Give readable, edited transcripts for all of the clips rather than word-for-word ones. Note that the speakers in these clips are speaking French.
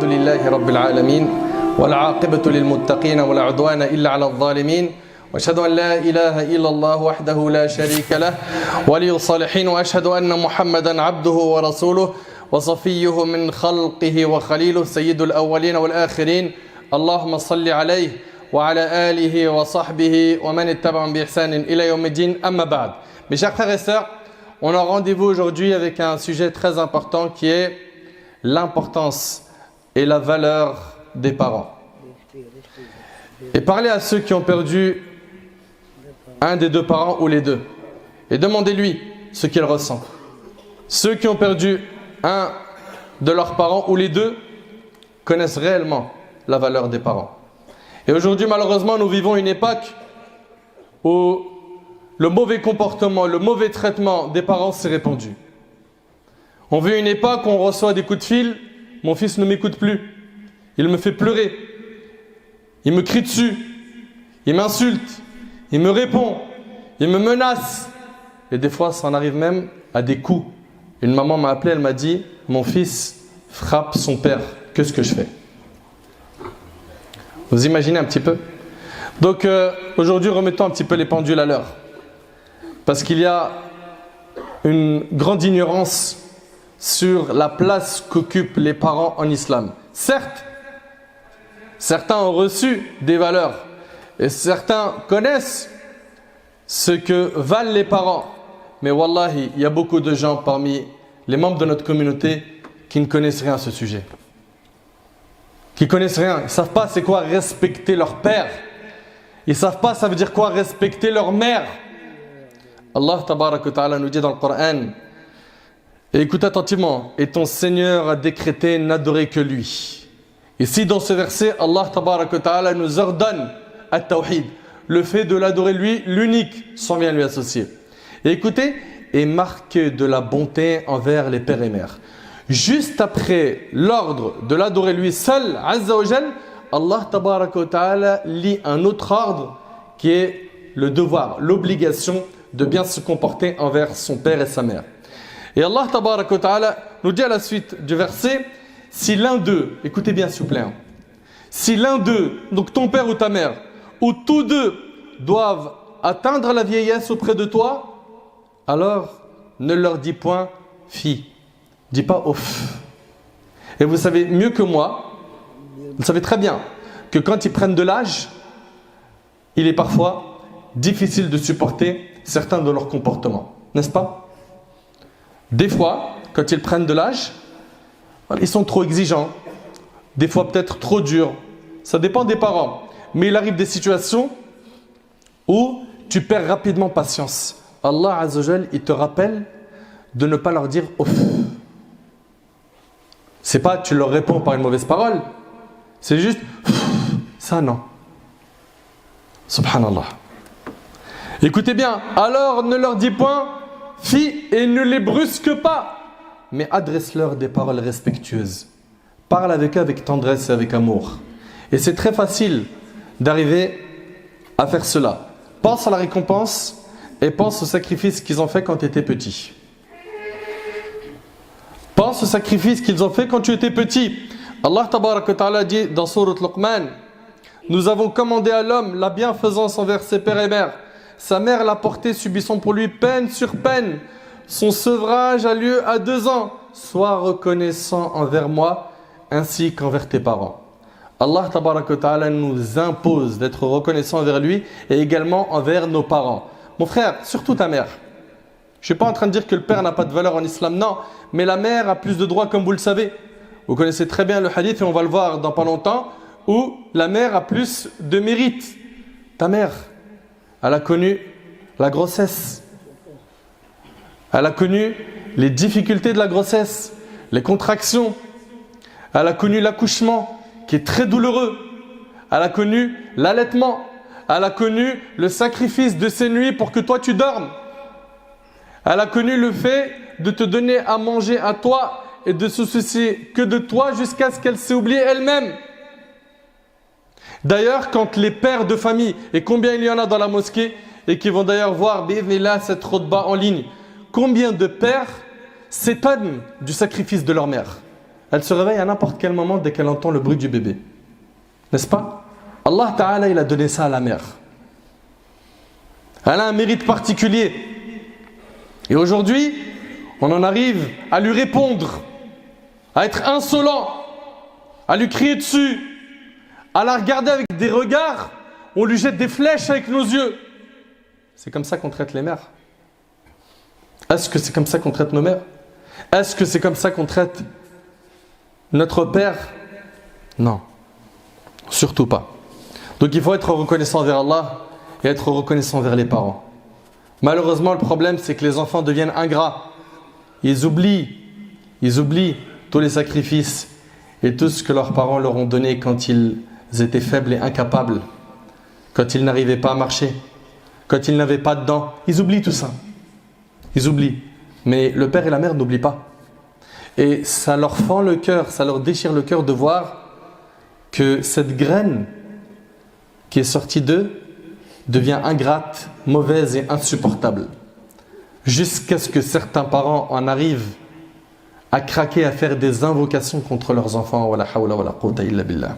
لله رب العالمين والعاقبة للمتقين ولا عدوان إلا على الظالمين وأشهد أن لا إله إلا الله وحده لا شريك له ولي الصالحين وأشهد أن محمدا عبده ورسوله وصفيه من خلقه وخليله سيد الأولين والآخرين اللهم صل عليه وعلى آله وصحبه ومن اتبعهم بإحسان إلى يوم الدين أما بعد. Mes chers frères et sœurs, on a rendez-vous aujourd'hui avec un sujet très important qui est l'importance et la valeur des parents. Et parlez à ceux qui ont perdu un des deux parents ou les deux et demandez-lui ce qu'il ressent. Ceux qui ont perdu un de leurs parents ou les deux connaissent réellement la valeur des parents. Et aujourd'hui, malheureusement, nous vivons une époque où le mauvais comportement, le mauvais traitement des parents s'est répandu. On vit une époque où on reçoit des coups de fil, mon fils ne m'écoute plus, il me fait pleurer, il me crie dessus, il m'insulte, il me répond, il me menace. Et des fois, ça en arrive même à des coups. Une maman m'a appelé, elle m'a dit, mon fils frappe son père, qu'est-ce que je fais? Vous imaginez un petit peu? Donc aujourd'hui, remettons un petit peu les pendules à l'heure. Parce qu'il y a une grande ignorance sur la place qu'occupent les parents en islam. Certes, certains ont reçu des valeurs et certains connaissent ce que valent les parents. Mais wallahi, il y a beaucoup de gens parmi les membres de notre communauté qui ne connaissent rien à ce sujet. Qui connaissent rien, ils ne savent pas c'est quoi respecter leur père. Ils ne savent pas ça veut dire quoi respecter leur mère. Allah tabaraka wa ta'ala nous dit dans le Coran, et écoute attentivement, et ton Seigneur a décrété n'adorer que lui. Ici dans ce verset, Allah tabaraka wa ta'ala nous ordonne at-tawhid, le fait de l'adorer lui, l'unique, sans bien lui associer. Et écoutez, et marquer de la bonté envers les pères et mères. Juste après l'ordre de l'adorer lui seul, Azza wa Jal, Allah tabaraka wa ta'ala lit un autre ordre qui est le devoir, l'obligation de bien se comporter envers son père et sa mère. Et Allah tabaraka wa ta'ala nous dit à la suite du verset, si l'un d'eux, écoutez bien s'il vous plaît, si l'un d'eux, donc ton père ou ta mère, ou tous deux doivent atteindre la vieillesse auprès de toi, alors ne leur dis point fi. Dis pas ouf. Et vous savez mieux que moi, vous savez très bien que quand ils prennent de l'âge, il est parfois difficile de supporter certains de leurs comportements, n'est-ce pas? Des fois, quand ils prennent de l'âge, ils sont trop exigeants, des fois peut-être trop durs, ça dépend des parents. Mais il arrive des situations où tu perds rapidement patience. Allah Azza wa Jal, il te rappelle de ne pas leur dire ouf. C'est pas tu leur réponds par une mauvaise parole, c'est juste ça non. Subhanallah. Écoutez bien, alors ne leur dis point fi et ne les brusque pas, mais adresse-leur des paroles respectueuses. Parle avec eux avec tendresse et avec amour. Et c'est très facile d'arriver à faire cela. Pense à la récompense et pense au sacrifice qu'ils ont fait quand tu étais petit. Pense au sacrifice qu'ils ont fait quand tu étais petit. Allah tabaraka wa ta'ala dit dans Sourate Luqman, nous avons commandé à l'homme la bienfaisance envers ses pères et mères. Sa mère l'a porté, subissant pour lui peine sur peine. Son sevrage a lieu à 2 ans. Sois reconnaissant envers moi ainsi qu'envers tes parents. Allah tabaraka wa ta'ala nous impose d'être reconnaissant envers lui et également envers nos parents. Mon frère, surtout ta mère. Je ne suis pas en train de dire que le père n'a pas de valeur en islam, non. Mais la mère a plus de droits comme vous le savez. Vous connaissez très bien le hadith et on va le voir dans pas longtemps où la mère a plus de mérite. Ta mère, elle a connu la grossesse. Elle a connu les difficultés de la grossesse, les contractions. Elle a connu l'accouchement qui est très douloureux. Elle a connu l'allaitement. Elle a connu le sacrifice de ses nuits pour que toi tu dormes. Elle a connu le fait de te donner à manger à toi et de se soucier que de toi jusqu'à ce qu'elle s'est oubliée elle-même. D'ailleurs, quand les pères de famille, et combien il y en a dans la mosquée, et qui vont d'ailleurs voir bi'idhnillah cette khutba en ligne, combien de pères s'étonnent du sacrifice de leur mère? elle se réveille à n'importe quel moment dès qu'elle entend le bruit du bébé. N'est-ce pas? Allah Ta'ala, il a donné ça à la mère. Elle a un mérite particulier. Et aujourd'hui, on en arrive à lui répondre, à être insolent, à lui crier dessus, à la regarder avec des regards, on lui jette des flèches avec nos yeux. C'est comme ça qu'on traite les mères? Est-ce que c'est comme ça qu'on traite nos mères? Est-ce que c'est comme ça qu'on traite notre père? Non, surtout pas. Donc il faut être reconnaissant envers Allah et être reconnaissant envers les parents. Malheureusement, le problème, c'est que les enfants deviennent ingrats. Ils oublient tous les sacrifices et tout ce que leurs parents leur ont donné quand ils étaient faibles et incapables, quand ils n'arrivaient pas à marcher, quand ils n'avaient pas de dents. Ils oublient tout ça. Ils oublient. Mais le père et la mère n'oublient pas. Et ça leur fend le cœur, ça leur déchire le cœur de voir que cette graine qui est sortie d'eux devient ingrate, mauvaise et insupportable. Jusqu'à ce que certains parents en arrivent à craquer, à faire des invocations contre leurs enfants. Wala hawla wala quwwata illa billah.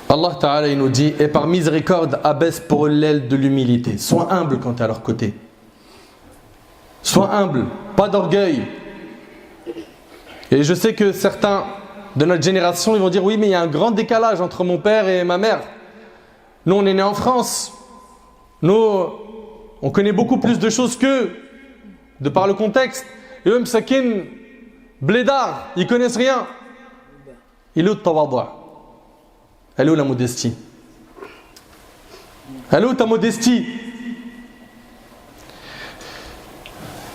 Allah Ta'ala il nous dit, et par miséricorde abaisse pour eux l'aile de l'humilité. Sois humble quand tu es à leur côté. Sois humble, pas d'orgueil. Et je sais que certains de notre génération, ils vont dire, oui, mais il y a un grand décalage entre mon père et ma mère. Nous, on est nés en France. Nous, on connaît beaucoup plus de choses qu'eux, de par le contexte. Et eux, Msakin, blédard, ils connaissent rien. Il est où le tawadua? Elle est où la modestie? Elle est où ta modestie?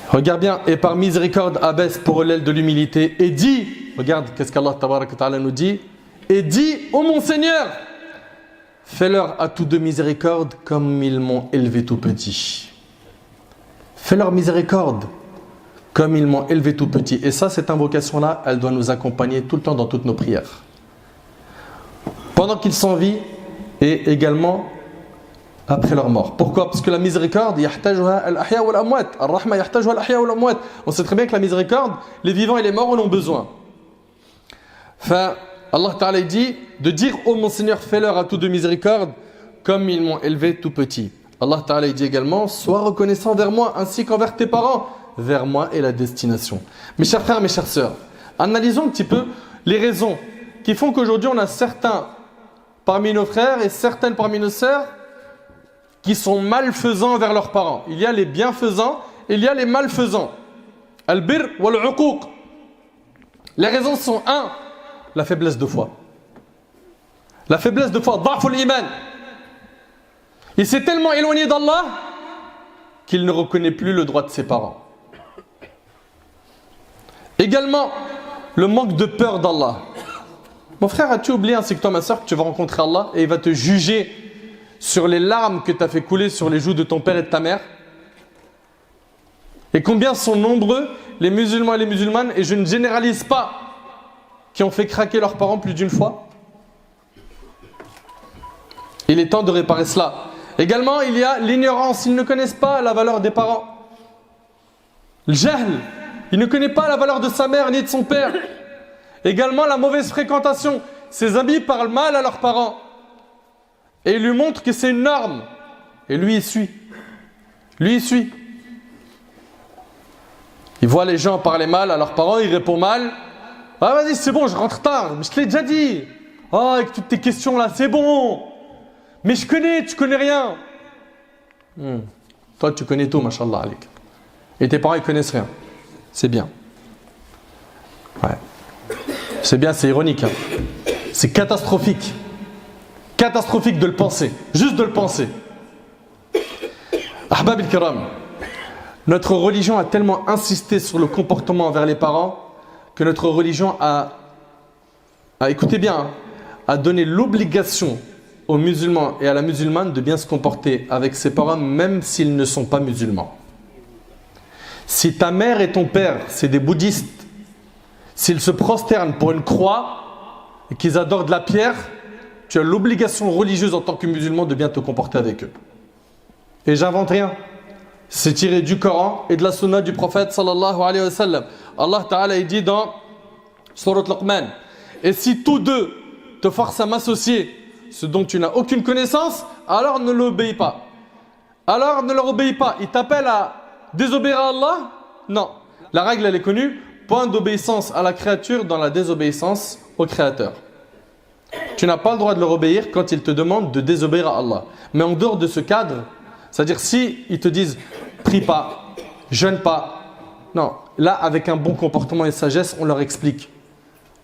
Regarde bien, et par miséricorde abaisse pour l'aile de l'humilité et dit, regarde qu'est-ce qu'Allah Ta'ala nous dit, et dit, ô mon Seigneur, fais-leur à tous deux miséricorde comme ils m'ont élevé tout petit. Fais-leur miséricorde comme ils m'ont élevé tout petit. Et ça, cette invocation-là, elle doit nous accompagner tout le temps dans toutes nos prières. Pendant qu'ils sont en vie et également après leur mort. Pourquoi? Parce que la miséricorde, on sait très bien que la miséricorde, les vivants et les morts en ont besoin. Enfin, Allah Ta'ala dit de dire ô mon Seigneur, fais-leur à tous deux miséricorde comme ils m'ont élevé tout petit. Allah Ta'ala dit également, sois reconnaissant vers moi ainsi qu'envers tes parents. Vers moi est la destination. Mes chers frères, mes chères sœurs, analysons un petit peu les raisons qui font qu'aujourd'hui on a certains parmi nos frères et certaines parmi nos sœurs qui sont malfaisants envers leurs parents. Il y a les bienfaisants et il y a les malfaisants. Al-bir wal-uquq. Les raisons sont 1. La faiblesse de foi. La faiblesse de foi, da'ful iman. Il s'est tellement éloigné d'Allah qu'il ne reconnaît plus le droit de ses parents. Également, le manque de peur d'Allah. Mon frère, as-tu oublié ainsi que toi, ma soeur, que tu vas rencontrer Allah et il va te juger sur les larmes que tu as fait couler sur les joues de ton père et de ta mère? Et combien sont nombreux les musulmans et les musulmanes, et je ne généralise pas, qui ont fait craquer leurs parents plus d'une fois? Il est temps de réparer cela. Également, il y a l'ignorance. Ils ne connaissent pas la valeur des parents. Le jahl. Il ne connaît pas la valeur de sa mère ni de son père. Également, la mauvaise fréquentation. Ses amis parlent mal à leurs parents. Et il lui montre que c'est une norme. Et lui, il suit. Lui, il suit. Il voit les gens parler mal à leurs parents, il répond mal. Ah, vas-y, c'est bon, je rentre tard. Mais je te l'ai déjà dit. Ah, avec toutes tes questions là, c'est bon. Mais je connais, tu connais rien. Toi, tu connais tout, mashallah alik. Et tes parents, ils connaissent rien. C'est bien. Ouais. C'est bien, c'est ironique. Hein. C'est catastrophique. Catastrophique de le penser. Juste de le penser. Ahbab al-kiram. Notre religion a tellement insisté sur le comportement envers les parents que notre religion écoutez bien, a donné l'obligation aux musulmans et à la musulmane de bien se comporter avec ses parents même s'ils ne sont pas musulmans. Si ta mère et ton père, c'est des bouddhistes, s'ils se prosternent pour une croix et qu'ils adorent de la pierre, tu as l'obligation religieuse en tant que musulman de bien te comporter avec eux. Et j'invente rien. C'est tiré du Coran et de la sunna du prophète sallallahu alayhi wa sallam. Allah Ta'ala il dit dans Surat Luqman, et si tous deux te forcent à m'associer ce dont tu n'as aucune connaissance, alors ne l'obéis pas. Alors ne leur obéis pas. Ils t'appellent à désobéir à Allah? Non. La règle elle est connue, point d'obéissance à la créature dans la désobéissance au Créateur. Tu n'as pas le droit de leur obéir quand ils te demandent de désobéir à Allah. Mais en dehors de ce cadre, c'est-à-dire si ils te disent prie pas, jeûne pas, non, là avec un bon comportement et sagesse, on leur explique.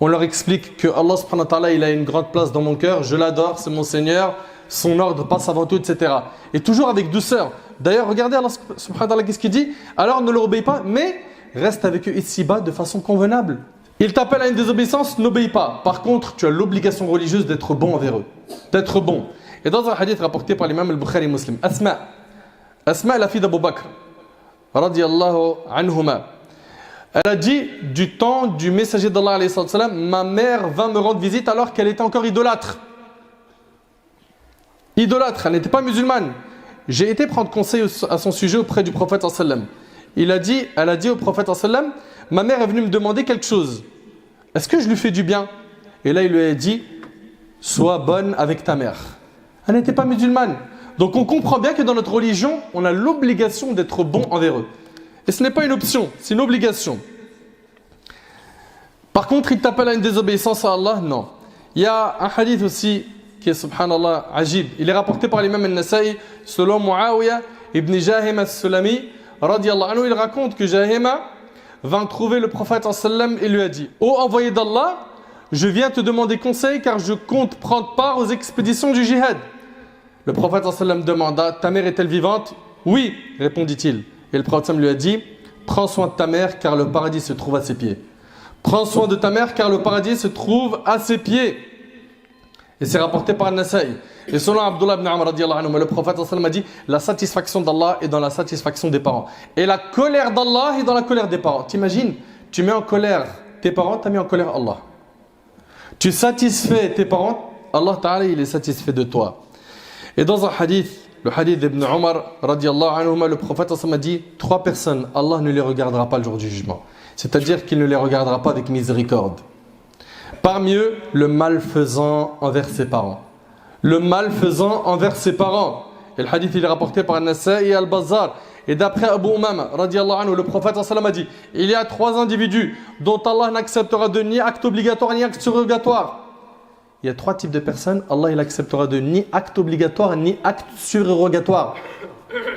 On leur explique que Allah subhanahu wa ta'ala, il a une grande place dans mon cœur, je l'adore, c'est mon Seigneur, son ordre passe avant tout, etc. Et toujours avec douceur. D'ailleurs, regardez Allah subhanahu wa ta'ala, qu'est-ce qu'il dit? Alors ne leur obéis pas, mais reste avec eux ici-bas de façon convenable. Ils t'appellent à une désobéissance, n'obéis pas. Par contre, tu as l'obligation religieuse d'être bon envers eux. D'être bon. Et dans un hadith rapporté par l'imam al-Bukhari Muslim, Asma, la fille d'Abu Bakr, radiyallahu anhuma, elle a dit, du temps du messager d'Allah, alayhi salam, ma mère vint me rendre visite alors qu'elle était encore idolâtre. Idolâtre, elle n'était pas musulmane. J'ai été prendre conseil à son sujet auprès du prophète sallam. Elle a dit au prophète sallam, ma mère est venue me demander quelque chose. Est-ce que je lui fais du bien? Et là, il lui a dit, sois bonne avec ta mère. Elle n'était pas musulmane. Donc on comprend bien que dans notre religion, on a l'obligation d'être bon envers eux. Et ce n'est pas une option, c'est une obligation. Par contre, il t'appelle à une désobéissance à Allah? Non. Il y a un hadith aussi qui est, subhanallah, ajib. Il est rapporté par l'imam al-Nasa'i selon Muawiyah ibn Jahim al-Sulami, radiyallahu anhu. Il raconte que Jahima vint trouver le prophète sallam et lui a dit, ô envoyé d'Allah, je viens te demander conseil car je compte prendre part aux expéditions du jihad. Le prophète sallam demanda, ta mère est-elle vivante? Oui, répondit-il. Et le prophète lui a dit, prends soin de ta mère car le paradis se trouve à ses pieds. Prends soin de ta mère car le paradis se trouve à ses pieds. Et c'est rapporté par Nasa'i. Et selon Abdullah ibn Amr, le prophète a dit, la satisfaction d'Allah est dans la satisfaction des parents. Et la colère d'Allah est dans la colère des parents. T'imagines, tu mets en colère tes parents, tu as mis en colère Allah. Tu satisfais tes parents, Allah Ta'ala il est satisfait de toi. Et dans un hadith, le hadith d'Ibn Omar, le prophète a dit, 3 personnes, Allah ne les regardera pas le jour du jugement. C'est-à-dire qu'il ne les regardera pas avec miséricorde. Parmi eux, le malfaisant envers ses parents. Le malfaisant envers ses parents. Et le hadith il est rapporté par Nasa'i et Al-Bazzar. Et d'après Abu Umama, le prophète a dit, il y a 3 individus dont Allah n'acceptera de ni acte obligatoire ni acte surrogatoire. Il y a 3 types de personnes, Allah il acceptera de ni acte obligatoire ni acte surrogatoire.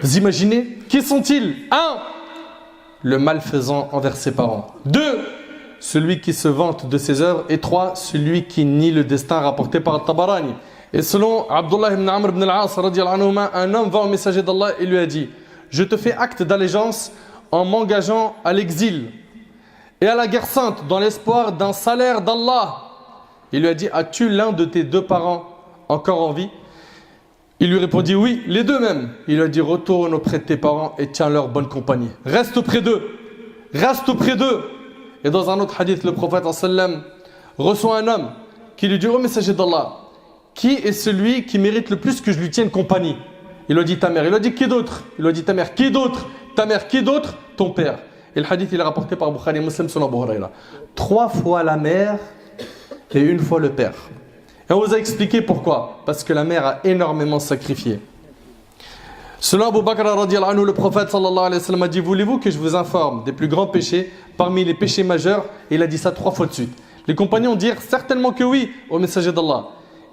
Vous imaginez? Qui sont-ils? 1. Le malfaisant envers ses parents. 2. Celui qui se vante de ses œuvres. Et 3. Celui qui nie le destin rapporté par Tabarani. Et selon Abdullah ibn Amr ibn al-As, un homme va au messager d'Allah et lui a dit, je te fais acte d'allégeance en m'engageant à l'exil et à la guerre sainte dans l'espoir d'un salaire d'Allah. Il lui a dit, as-tu l'un de tes 2 parents encore en vie? Il lui répondit, oui, les 2 même. Il lui a dit, retourne auprès de tes parents et tiens leur bonne compagnie. Reste auprès d'eux. Reste auprès d'eux. Et dans un autre hadith, le prophète sallam reçoit un homme qui lui dit, ô messager d'Allah, qui est celui qui mérite le plus que je lui tienne compagnie? Il lui a dit ta mère. Il lui a dit qui d'autre? Il lui a dit ta mère. Qui d'autre? Ta mère. Qui d'autre? Ton père. Et le hadith il est rapporté par Bukhari Muslim selon Abu Huraira. 3 fois la mère et 1 fois le père. Et on vous a expliqué pourquoi. Parce que la mère a énormément sacrifié. Selon Abu Bakr radiyallahu anhu, le prophète sallallahu alayhi wa sallam a dit, voulez-vous que je vous informe des plus grands péchés parmi les péchés majeurs? Et il a dit ça 3 fois de suite. Les compagnons dirent certainement que oui au messager d'Allah.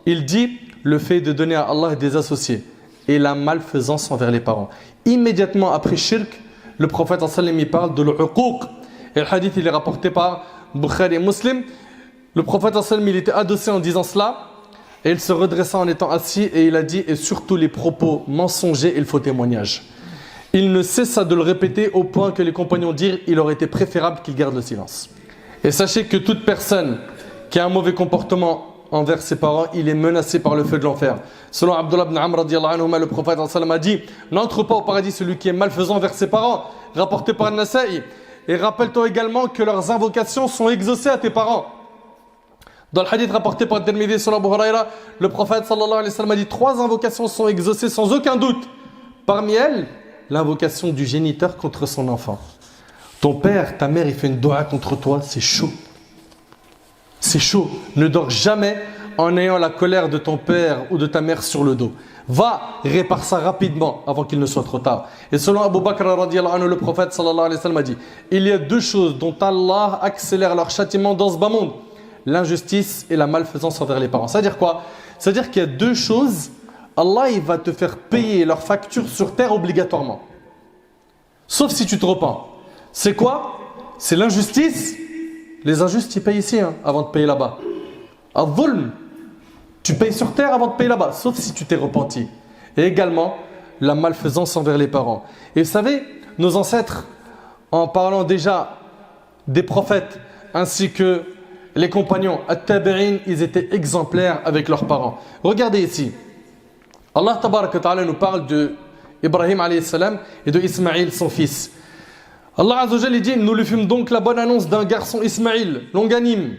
Il dit le fait de donner à Allah des associés et la malfaisance envers les parents. Immédiatement après shirk, le prophète sallallahu alayhi wa sallam parle de l'uquq. Et le hadith il est rapporté par Bukhari et Muslim. Le prophète sallallahu alayhi wa sallam il était adossé en disant cela et il se redressa en étant assis et il a dit, et surtout les propos mensongers et le faux témoignage. Il ne cessa de le répéter au point que les compagnons dirent, il aurait été préférable qu'il garde le silence. Et sachez que toute personne qui a un mauvais comportement envers ses parents, il est menacé par le feu de l'enfer. Selon Abdullah ibn Amr radiyallahu anhu, le prophète a dit, n'entre pas au paradis celui qui est malfaisant envers ses parents, rapporté par Nasa'i. Et rappelle-toi également que leurs invocations sont exaucées à tes parents. Dans le hadith rapporté par Tirmidhi selon Abu Huraira, le prophète sallallahu alayhi wa sallam a dit, 3 invocations sont exaucées sans aucun doute. Parmi elles, l'invocation du géniteur contre son enfant. Ton père, ta mère, il fait une dua contre toi, c'est chaud. C'est chaud. Ne dors jamais en ayant la colère de ton père ou de ta mère sur le dos. Va, répare ça rapidement avant qu'il ne soit trop tard. Et selon Abu Bakr radiyallahu anhu, le prophète sallallahu alayhi wa sallam a dit, il y a deux choses dont Allah accélère leur châtiment dans ce bas monde: l'injustice et la malfaisance envers les parents. C'est-à-dire quoi? C'est-à-dire qu'il y a deux choses, Allah il va te faire payer leurs factures sur terre obligatoirement. Sauf si tu te repens. C'est quoi? C'est l'injustice. Les injustes, ils payent ici avant de payer là-bas. Al-Dhulm, tu payes sur terre avant de payer là-bas, sauf si tu t'es repenti. Et également, la malfaisance envers les parents. Et vous savez, nos ancêtres, en parlant déjà des prophètes, ainsi que les compagnons, at-tabi'in, ils étaient exemplaires avec leurs parents. Regardez ici. Allah tabaraka ta'ala nous parle de Ibrahim alayhi salam et de Ismaïl, son fils. Allah Azza wa Jalla dit, nous lui fîmes donc la bonne annonce d'un garçon Ismaïl, longanime.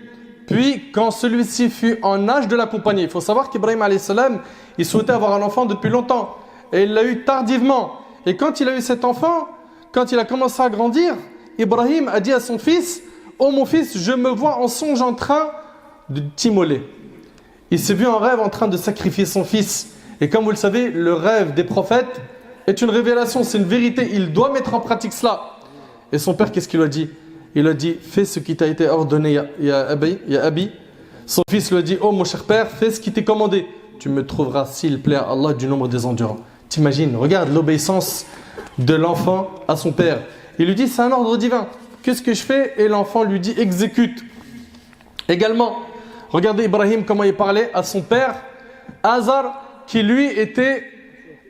Puis, quand celui-ci fut en âge de l'accompagner, il faut savoir qu'Ibrahim alayhi salam, il souhaitait avoir un enfant depuis longtemps. Et il l'a eu tardivement. Et quand il a eu cet enfant, quand il a commencé à grandir, Ibrahim a dit à son fils, oh mon fils, je me vois en songe en train de t'immoler. Il s'est vu en rêve en train de sacrifier son fils. Et comme vous le savez, le rêve des prophètes est une révélation, c'est une vérité. Il doit mettre en pratique cela. Et son père, qu'est-ce qu'il lui a dit? Il a dit, fais ce qui t'a été ordonné, ya Abi. Son fils lui a dit, oh mon cher père, fais ce qui t'est commandé. Tu me trouveras, s'il plaît à Allah, du nombre des endurants. T'imagines, regarde l'obéissance de l'enfant à son père. Il lui dit, c'est un ordre divin. Qu'est-ce que je fais? Et l'enfant lui dit, exécute. Également, regardez Ibrahim comment il parlait à son père, Azar, qui lui était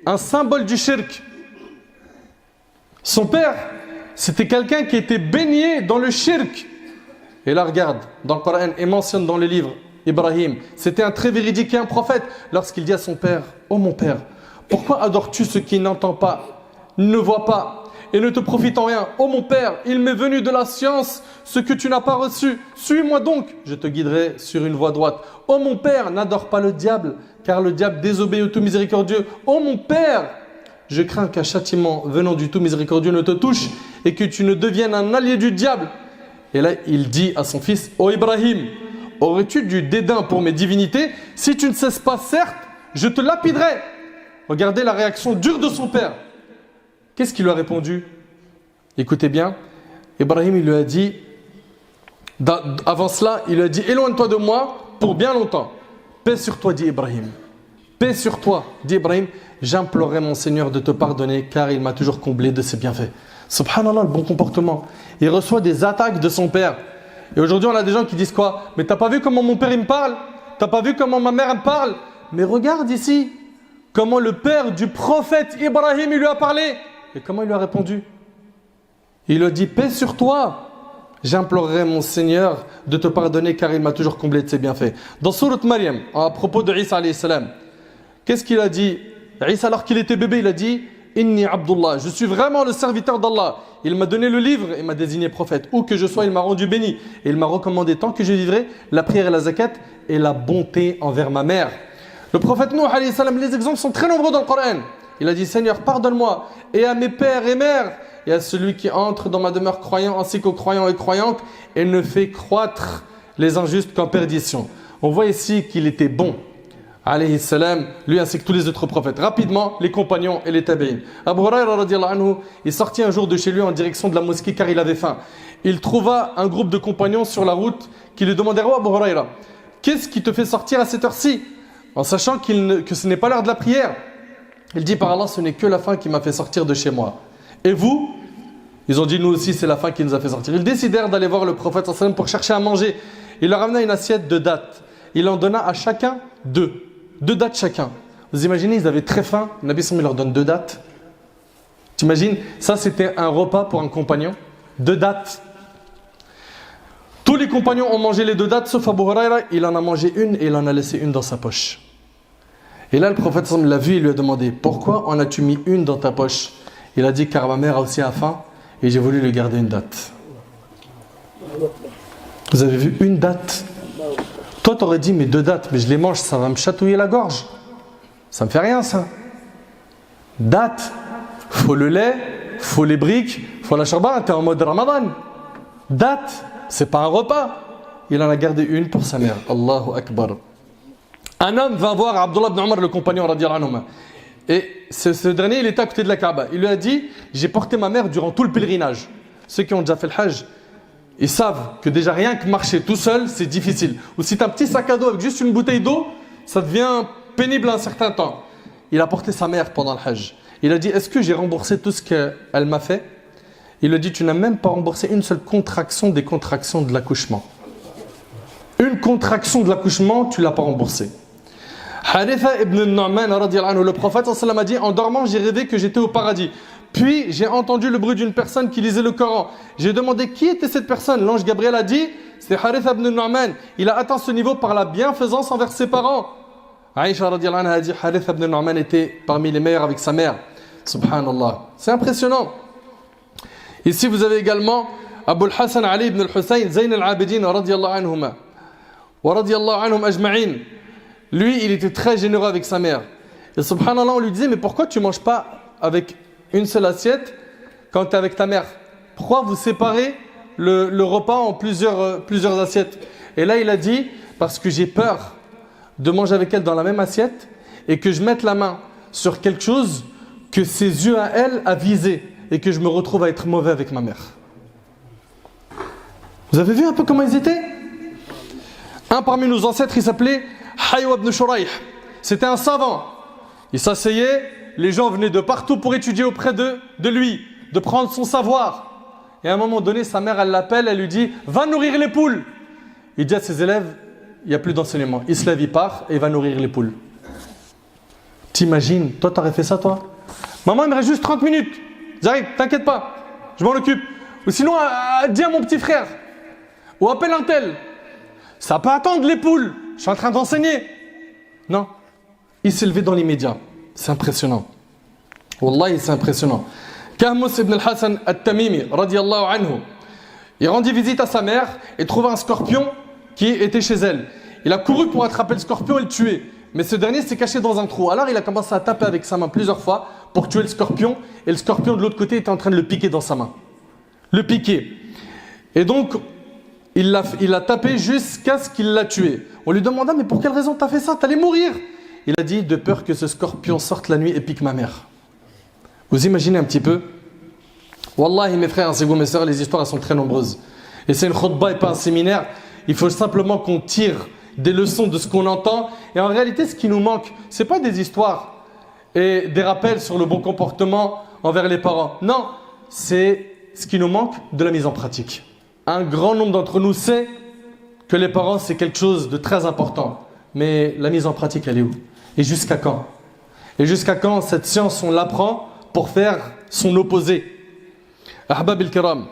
un symbole du shirk. Son père, c'était quelqu'un qui était baigné dans le shirk. Et là, regarde, dans le Coran, et mentionne dans le livre, Ibrahim, c'était un très véridique et un prophète, lorsqu'il dit à son père, oh mon père, pourquoi adores-tu ce qui n'entend pas, ne voit pas, et ne te profite en rien? Oh mon père, il m'est venu de la science ce que tu n'as pas reçu. Suis-moi donc, je te guiderai sur une voie droite. Oh mon père, n'adore pas le diable, car le diable désobéit au tout miséricordieux. Oh mon père, je crains qu'un châtiment venant du tout miséricordieux ne te touche et que tu ne deviennes un allié du diable. Et là, il dit à son fils, ô Ibrahim, aurais-tu du dédain pour mes divinités? Si tu ne cesses pas, certes, je te lapiderai. Regardez la réaction dure de son père. Qu'est-ce qu'il lui a répondu? Écoutez bien, Ibrahim, il lui a dit, avant cela, il lui a dit, éloigne-toi de moi pour bien longtemps. Paix sur toi, dit Ibrahim. Paix sur toi, dit Ibrahim. J'implorerai mon Seigneur de te pardonner car il m'a toujours comblé de ses bienfaits. Subhanallah, le bon comportement. Il reçoit des attaques de son père. Et aujourd'hui, on a des gens qui disent quoi? Mais t'as pas vu comment mon père il me parle? T'as pas vu comment ma mère me parle? Mais regarde ici, comment le père du prophète Ibrahim il lui a parlé. Et comment il lui a répondu? Il lui a dit, paix sur toi. J'implorerai mon Seigneur de te pardonner car il m'a toujours comblé de ses bienfaits. Dans Sourate Maryam, à propos de Isa alayhi salam, qu'est-ce qu'il a dit? Isa, alors qu'il était bébé, il a dit, Inni Abdullah, je suis vraiment le serviteur d'Allah. Il m'a donné le livre et m'a désigné prophète. Où que je sois, il m'a rendu béni. Et il m'a recommandé, tant que je vivrai, la prière et la zakat et la bonté envers ma mère. Le prophète Nuh alayhi salam, les exemples sont très nombreux dans le Coran. Il a dit, Seigneur, pardonne-moi et à mes pères et mères et à celui qui entre dans ma demeure croyant ainsi qu'aux croyants et croyantes et ne fait croître les injustes qu'en perdition. On voit ici qu'il était bon, alayhi salam, lui ainsi que tous les autres prophètes. Rapidement, les compagnons et les tabi'in. Abu Huraira radiyallahu anhu, il sortit un jour de chez lui en direction de la mosquée car il avait faim. Il trouva un groupe de compagnons sur la route qui lui demandèrent, oh Abu Huraira, qu'est-ce qui te fait sortir à cette heure-ci? En sachant que ce n'est pas l'heure de la prière. Il dit, par Allah, ce n'est que la faim qui m'a fait sortir de chez moi. Et vous? Ils ont dit, nous aussi, c'est la faim qui nous a fait sortir. Ils décidèrent d'aller voir le prophète sallam pour chercher à manger. Il leur amena une assiette de dattes. Il en donna à chacun deux dattes chacun. Vous imaginez, ils avaient très faim. Le Nabi sallam leur donne 2 dattes. T'imagines? Ça, c'était un repas pour un compagnon. 2 dattes. Tous les compagnons ont mangé les 2 dattes, sauf Abu Huraira. Il en a mangé une et il en a laissé une dans sa poche. Et là, le prophète sallam l'a vu et lui a demandé, pourquoi en as-tu mis une dans ta poche? Il a dit, car ma mère a aussi faim et j'ai voulu lui garder une date. Vous avez vu, une date? Toi, tu aurais dit, mais 2 dates, mais je les mange, ça va me chatouiller la gorge. Ça me fait rien, ça. Date. faut le lait, faut les briques, faut la shorba. T'es en mode Ramadan. Date, c'est pas un repas. Il en a gardé une pour sa mère. Allahu Akbar. Un homme va voir Abdullah ibn Omar, le compagnon radiyallahu anhu. Et ce dernier, il était à côté de la Kaaba. Il lui a dit, j'ai porté ma mère durant tout le pèlerinage. Ceux qui ont déjà fait le Hajj, ils savent que déjà rien que marcher tout seul, c'est difficile. Ou si tu as un petit sac à dos avec juste une bouteille d'eau, ça devient pénible un certain temps. Il a porté sa mère pendant le Hajj. Il a dit, est-ce que j'ai remboursé tout ce qu'elle m'a fait? Il lui a dit, tu n'as même pas remboursé une seule contraction des contractions de l'accouchement. Une contraction de l'accouchement, tu ne l'as pas remboursée. Haritha ibn Nu'man, le prophète sallallahu a dit, en dormant, j'ai rêvé que j'étais au paradis. Puis, j'ai entendu le bruit d'une personne qui lisait le Coran. J'ai demandé qui était cette personne. L'ange Gabriel a dit, c'est Haritha ibn Nu'man. Il a atteint ce niveau par la bienfaisance envers ses parents. Aïcha radiyallahu anha a dit, Haritha ibn Nu'man était parmi les meilleurs avec sa mère. Subhanallah. C'est impressionnant. Ici, vous avez également Abu al-Hassan Ali ibn al-Hussein, Zayn al-Abidin, radiyallahu anhuma. Wa radiyallahu anhum ajma'in. Lui, il était très généreux avec sa mère. Et subhanallah, on lui disait, mais pourquoi tu ne manges pas avec une seule assiette quand tu es avec ta mère? Pourquoi vous séparez le repas en plusieurs assiettes? Et là, il a dit, parce que j'ai peur de manger avec elle dans la même assiette et que je mette la main sur quelque chose que ses yeux à elle a visé et que je me retrouve à être mauvais avec ma mère. Vous avez vu un peu comment ils étaient? Un parmi nos ancêtres, il s'appelait Haywa ibn Shuraih. C'était un savant. Il s'asseyait, les gens venaient de partout pour étudier auprès de lui, de prendre son savoir. Et à un moment donné, sa mère, elle l'appelle, elle lui dit « Va nourrir les poules !» Il dit à ses élèves « Il n'y a plus d'enseignement. » Il se lève, il part et il va nourrir les poules. T'imagines, toi, t'aurais fait ça, toi? Maman, il me reste juste 30 minutes. J'arrive, t'inquiète pas, je m'en occupe. Ou sinon, dis à mon petit frère. Ou appelle un tel. Ça peut attendre les poules. Je suis en train d'enseigner. Non. Il s'est levé dans l'immédiat. C'est impressionnant. Wallahi, c'est impressionnant. Kahmus ibn al-Hassan al-Tamimi, radiyallahu anhu, il rendit visite à sa mère et trouva un scorpion qui était chez elle. Il a couru pour attraper le scorpion et le tuer. Mais ce dernier s'est caché dans un trou. Alors il a commencé à taper avec sa main plusieurs fois pour tuer le scorpion. Et le scorpion de l'autre côté était en train de le piquer dans sa main. Le piquer. Et donc, il l'a tapé jusqu'à ce qu'il l'a tué. On lui demanda, mais pour quelle raison t'as fait ça? T'allais mourir. Il a dit, de peur que ce scorpion sorte la nuit et pique ma mère. Vous imaginez un petit peu? Wallahi, mes frères, c'est vous, mes sœurs, les histoires elles sont très nombreuses. Et c'est une khutbah et pas un séminaire. Il faut simplement qu'on tire des leçons de ce qu'on entend. Et en réalité, ce qui nous manque, ce n'est pas des histoires et des rappels sur le bon comportement envers les parents. Non, c'est ce qui nous manque de la mise en pratique. Un grand nombre d'entre nous sait que les parents, c'est quelque chose de très important. Mais la mise en pratique, elle est où? Et jusqu'à quand? Et jusqu'à quand cette science, on l'apprend pour faire son opposé? Ahbab al-Kiram,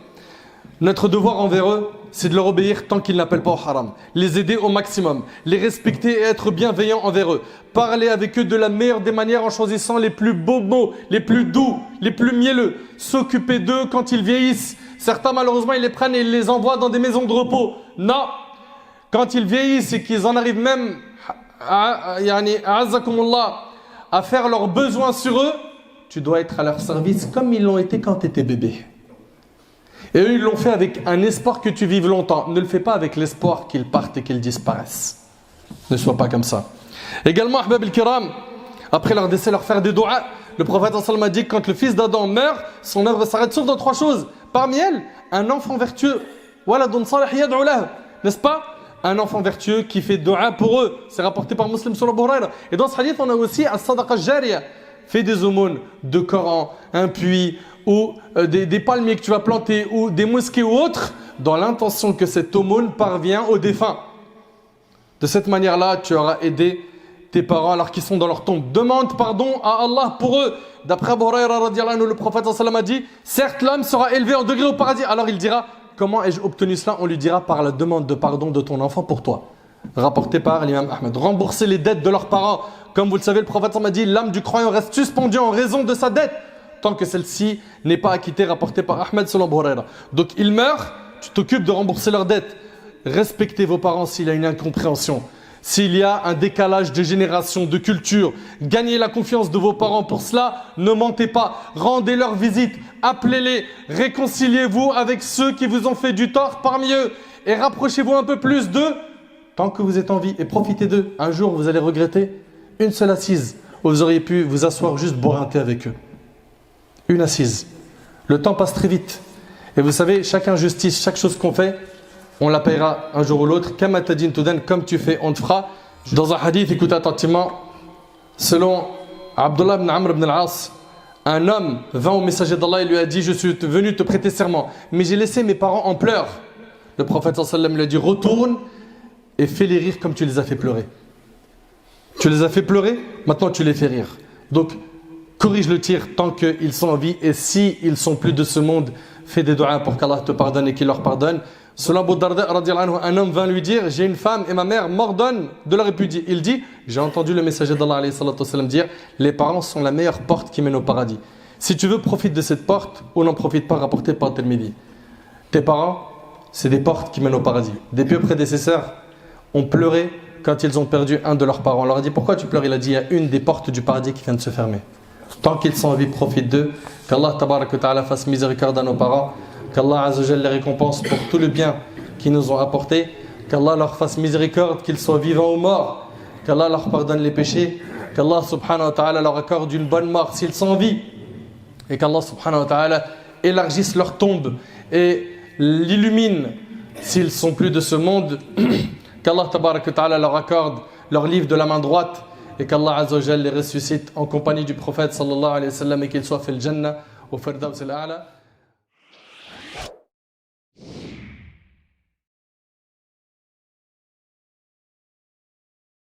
notre devoir envers eux, c'est de leur obéir tant qu'ils n'appellent pas au haram. Les aider au maximum, les respecter et être bienveillants envers eux. Parler avec eux de la meilleure des manières en choisissant les plus beaux mots, les plus doux, les plus mielleux. S'occuper d'eux quand ils vieillissent. Certains, malheureusement, ils les prennent et ils les envoient dans des maisons de repos. Non! Quand ils vieillissent et qu'ils en arrivent même à faire leurs besoins sur eux, tu dois être à leur service comme ils l'ont été quand tu étais bébé. Et eux, ils l'ont fait avec un espoir que tu vives longtemps. Ne le fais pas avec l'espoir qu'ils partent et qu'ils disparaissent. Ne sois pas comme ça. Également, Ahbab al-Kiram, après leur décès, leur faire des doigts. Le prophète sallallahu a dit que quand le fils d'Adam meurt, son œuvre s'arrête sauf dans 3 choses. Parmi elles, un enfant vertueux. Waladun salih yad'u lahu. N'est-ce pas? Un enfant vertueux qui fait doua pour eux. C'est rapporté par Muslim sur Abu Huraira. Et dans ce hadith, on a aussi as-sadaqa jariya. Fais des aumônes de Coran, un puits, ou des palmiers que tu vas planter, ou des mosquées ou autres, dans l'intention que cette aumône parvient aux défunts. De cette manière-là, tu auras aidé tes parents alors qu'ils sont dans leur tombe. Demande pardon à Allah pour eux. D'après Abu Huraira radiyallahu anhu, le prophète sallallahu a dit, certes l'homme sera élevé en degré au paradis. Alors il dira, comment ai-je obtenu cela? On lui dira, par la demande de pardon de ton enfant pour toi. Rapporté par l'imam Ahmed. Rembourser les dettes de leurs parents. Comme vous le savez, le prophète m'a dit, l'âme du croyant reste suspendue en raison de sa dette, tant que celle-ci n'est pas acquittée, rapportée par Ahmed selon Abu Huraira. Donc ils meurent, tu t'occupes de rembourser leurs dettes. Respectez vos parents s'il y a une incompréhension. s'il y a un décalage de génération, de culture, gagnez la confiance de vos parents. Pour cela, ne mentez pas, rendez-leur visite, appelez-les, réconciliez-vous avec ceux qui vous ont fait du tort parmi eux et rapprochez-vous un peu plus d'eux tant que vous êtes en vie et profitez d'eux. Un jour, vous allez regretter une seule assise où vous auriez pu vous asseoir juste boire un thé avec eux. Une assise. Le temps passe très vite. Et vous savez, chaque injustice, chaque chose qu'on fait, on la paiera un jour ou l'autre. Comme tu fais, on te fera. Dans un hadith, écoutez attentivement, selon Abdullah ibn Amr ibn al-As, un homme vint au messager d'Allah et lui a dit: je suis venu te prêter serment, mais j'ai laissé mes parents en pleurs. Le prophète sallallahu alayhi wa sallam lui a dit: retourne et fais-les rire comme tu les as fait pleurer. Tu les as fait pleurer, maintenant tu les fais rire. Donc, corrige le tir tant qu'ils sont en vie, et s'ils sont plus de ce monde, fais des doigts pour qu'Allah te pardonne et qu'il leur pardonne. Selon Abu Darda, un homme vint lui dire: j'ai une femme et ma mère m'ordonnent de la répudier. Il dit: j'ai entendu le messager d'Allah alayhi salatu wasalam dire: les parents sont la meilleure porte qui mène au paradis. Si tu veux, profite de cette porte ou n'en profite pas, rapporté par Tirmidhi. Tes parents, c'est des portes qui mènent au paradis. Des pieux prédécesseurs ont pleuré quand ils ont perdu un de leurs parents. On leur a dit: pourquoi tu pleures? Il a dit: il y a une des portes du paradis qui vient de se fermer. Tant qu'ils sont en vie, profite d'eux. Qu'Allah tabarak wa ta'ala fasse miséricorde à nos parents. Qu'Allah Azza wa Jalla les récompense pour tout le bien qu'ils nous ont apporté. Qu'Allah leur fasse miséricorde, qu'ils soient vivants ou morts. Qu'Allah leur pardonne les péchés. Qu'Allah subhanahu wa ta'ala leur accorde une bonne mort s'ils sont en vie. Et qu'Allah subhanahu wa ta'ala élargisse leur tombe et l'illumine s'ils sont plus de ce monde. Qu'Allah tabarak wa ta'ala leur accorde leur livre de la main droite. Et qu'Allah Azza wa Jalla les ressuscite en compagnie du prophète sallallahu alayhi wa sallam et qu'ils soient fait le Jannah au Firdaus al-A'la.